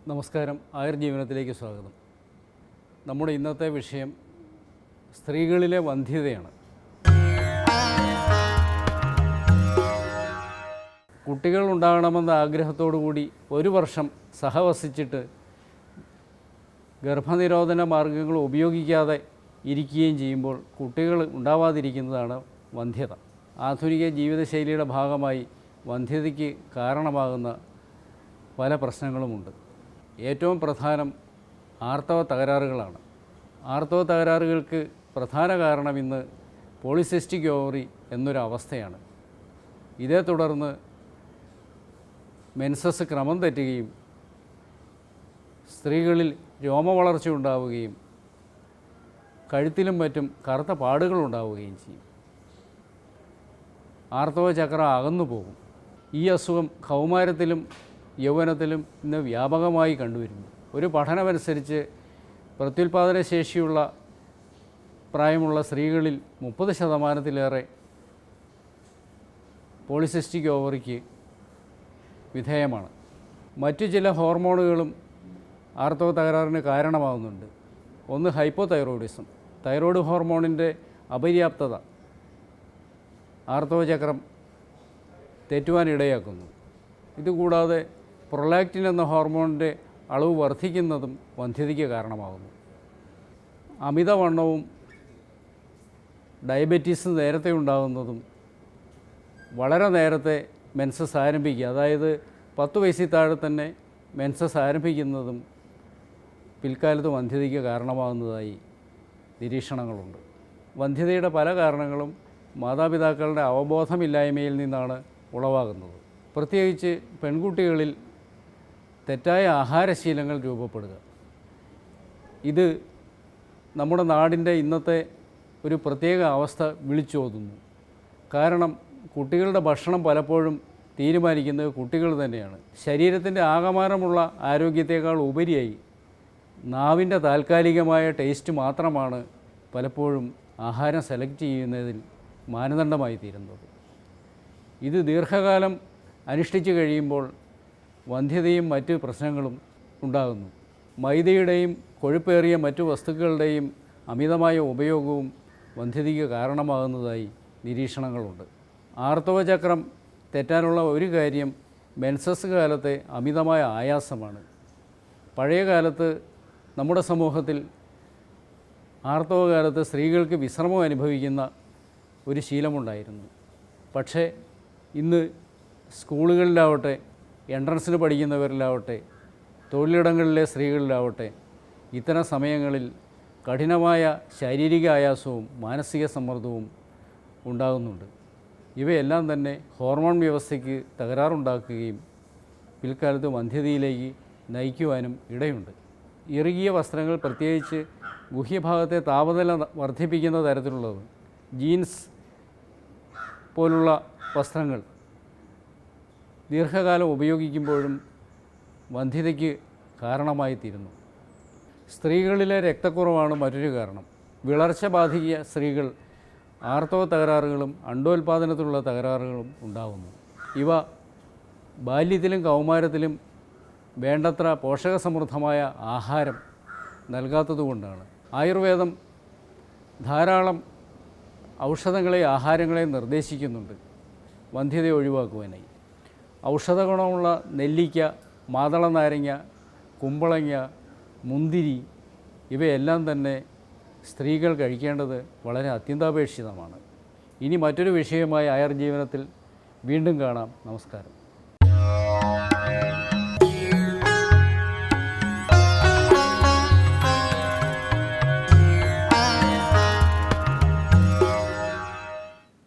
നമസ്കാരം. ആയുർജീവനത്തിലേക്ക് സ്വാഗതം. നമ്മുടെ ഇന്നത്തെ വിഷയം സ്ത്രീകളിലെ വന്ധ്യതയാണ്. കുട്ടികൾ ഉണ്ടാകണമെന്ന ആഗ്രഹത്തോടു കൂടി ഒരു വർഷം സഹവസിച്ചിട്ട് ഗർഭനിരോധന മാർഗങ്ങൾ ഉപയോഗിക്കാതെ ഇരിക്കുകയും ചെയ്യുമ്പോൾ കുട്ടികൾ ഉണ്ടാവാതിരിക്കുന്നതാണ് വന്ധ്യത. ആധുനിക ജീവിതശൈലിയുടെ ഭാഗമായി വന്ധ്യതയ്ക്ക് കാരണമാകുന്ന പല പ്രശ്നങ്ങളുമുണ്ട്. ഏറ്റവും പ്രധാനം ആർത്തവ തകരാറുകളാണ്. ആർത്തവ തകരാറുകൾക്ക് പ്രധാന കാരണം ഇന്ന് പോളിസിസ്റ്റിക് ഓവറി എന്നൊരവസ്ഥയാണ്. ഇതേ തുടർന്ന് മെൻസസ് ക്രമം തെറ്റുകയും സ്ത്രീകളിൽ രോമവളർച്ച ഉണ്ടാവുകയും കഴുത്തിലും മറ്റും കറുത്ത പാടുകൾ ഉണ്ടാവുകയും ചെയ്യും. ആർത്തവ ചക്രം അകന്നു പോകും. ഈ അസുഖം കൗമാരത്തിലും യൗവനത്തിലും ഇന്ന് വ്യാപകമായി കണ്ടുവരുന്നു. ഒരു പഠനമനുസരിച്ച് പ്രത്യുൽപാദന ശേഷിയുള്ള പ്രായമുള്ള സ്ത്രീകളിൽ 30% പോളിസിസ്റ്റിക് ഓവറിക്ക് വിധേയമാണ്. മറ്റു ചില ഹോർമോണുകളും ആർത്തവ തകരാറിന് കാരണമാകുന്നുണ്ട്. ഒന്ന് ഹൈപ്പോതൈറോയിഡിസം. തൈറോയ്ഡ് ഹോർമോണിൻ്റെ അപര്യാപ്തത ആർത്തവ ചക്രം തെറ്റുവാനിടയാക്കുന്നു. ഇതുകൂടാതെ പ്രൊലാക്റ്റിൻ എന്ന ഹോർമോണിൻ്റെ അളവ് വർദ്ധിക്കുന്നതും വന്ധ്യതയ്ക്ക് കാരണമാകുന്നു. അമിതവണ്ണവും ഡയബറ്റീസ് നേരത്തെ ഉണ്ടാകുന്നതും വളരെ നേരത്തെ മെൻസസ് ആരംഭിക്കുക, അതായത് 10 വയസ്സിൽ താഴെ തന്നെ മെൻസസ് ആരംഭിക്കുന്നതും പിൽക്കാലത്ത് വന്ധ്യതയ്ക്ക് കാരണമാകുന്നതായി നിരീക്ഷണങ്ങളുണ്ട്. വന്ധ്യതയുടെ പല കാരണങ്ങളും മാതാപിതാക്കളുടെ അവബോധമില്ലായ്മയിൽ നിന്നാണ് ഉളവാകുന്നത്. പ്രത്യേകിച്ച് പെൺകുട്ടികളിൽ തെറ്റായ ആഹാരശീലങ്ങൾ രൂപപ്പെടുക. ഇത് നമ്മുടെ നാടിൻ്റെ ഇന്നത്തെ ഒരു പ്രത്യേക അവസ്ഥ വിളിച്ചോതുന്നു. കാരണം കുട്ടികളുടെ ഭക്ഷണം പലപ്പോഴും തീരുമാനിക്കുന്നത് കുട്ടികൾ തന്നെയാണ്. ശരീരത്തിൻ്റെ ആകമാനമുള്ള ആരോഗ്യത്തേക്കാൾ ഉപരിയായി നാവിൻ്റെ താൽക്കാലികമായ ടേസ്റ്റ് മാത്രമാണ് പലപ്പോഴും ആഹാരം സെലക്ട് ചെയ്യുന്നതിൽ മാനദണ്ഡമായി തീരുന്നത്. ഇത് ദീർഘകാലം അനുഷ്ഠിച്ചു കഴിയുമ്പോൾ വന്ധ്യതയും മറ്റ് പ്രശ്നങ്ങളും ഉണ്ടാകുന്നു. മൈദയുടെയും കൊഴുപ്പേറിയ മറ്റു വസ്തുക്കളുടെയും അമിതമായ ഉപയോഗവും വന്ധ്യതയ്ക്ക് കാരണമാകുന്നതായി നിരീക്ഷണങ്ങളുണ്ട്. ആർത്തവ ചക്രം തെറ്റാനുള്ള ഒരു കാര്യം മെൻസസ് കാലത്തെ അമിതമായ ആയാസമാണ്. പഴയ കാലത്ത് നമ്മുടെ സമൂഹത്തിൽ ആർത്തവകാലത്ത് സ്ത്രീകൾക്ക് വിശ്രമം അനുഭവിക്കുന്ന ഒരു ശീലമുണ്ടായിരുന്നു. പക്ഷേ ഇന്ന് സ്കൂളുകളിലാവട്ടെ, എൻട്രൻസിന് പഠിക്കുന്നവരിലാവട്ടെ, തൊഴിലിടങ്ങളിലെ സ്ത്രീകളിലാവട്ടെ, ഇത്തരം സമയങ്ങളിൽ കഠിനമായ ശാരീരിക ആയാസവും മാനസിക സമ്മർദ്ദവും ഉണ്ടാകുന്നുണ്ട്. ഇവയെല്ലാം തന്നെ ഹോർമോൺ വ്യവസ്ഥയ്ക്ക് തകരാറുണ്ടാക്കുകയും പിൽക്കാലത്ത് വന്ധ്യതയിലേക്ക് നയിക്കുവാനും ഇടയുണ്ട്. ഇറുകിയ വസ്ത്രങ്ങൾ, പ്രത്യേകിച്ച് ഗുഹ്യഭാഗത്തെ താപനില വർദ്ധിപ്പിക്കുന്ന തരത്തിലുള്ളത്, ജീൻസ് പോലുള്ള വസ്ത്രങ്ങൾ ദീർഘകാലം ഉപയോഗിക്കുമ്പോഴും വന്ധ്യതയ്ക്ക് കാരണമായിത്തീരുന്നു. സ്ത്രീകളിലെ രക്തക്കുറവാണ് മറ്റൊരു കാരണം. വിളർച്ച ബാധിക്കുക സ്ത്രീകൾ ആർത്തവ തകരാറുകളും അണ്ഡോൽപാദനത്തിലുള്ള തകരാറുകളും ഉണ്ടാകുന്നു. ഇവ ബാല്യത്തിലും കൗമാരത്തിലും വേണ്ടത്ര പോഷകസമൃദ്ധമായ ആഹാരം നൽകാത്തതുകൊണ്ടാണ്. ആയുർവേദം ധാരാളം ഔഷധങ്ങളെ, ആഹാരങ്ങളെ നിർദ്ദേശിക്കുന്നുണ്ട് വന്ധ്യത ഒഴിവാക്കുവാനായി. ഔഷധഗുണമുള്ള നെല്ലിക്ക, മാതള നാരങ്ങ, കുമ്പളങ്ങ, മുന്തിരി ഇവയെല്ലാം തന്നെ സ്ത്രീകൾ കഴിക്കേണ്ടത് വളരെ അത്യന്താപേക്ഷിതമാണ്. ഇനി മറ്റൊരു വിഷയമായി ആയുർജീവനത്തിൽ വീണ്ടും കാണാം. നമസ്കാരം.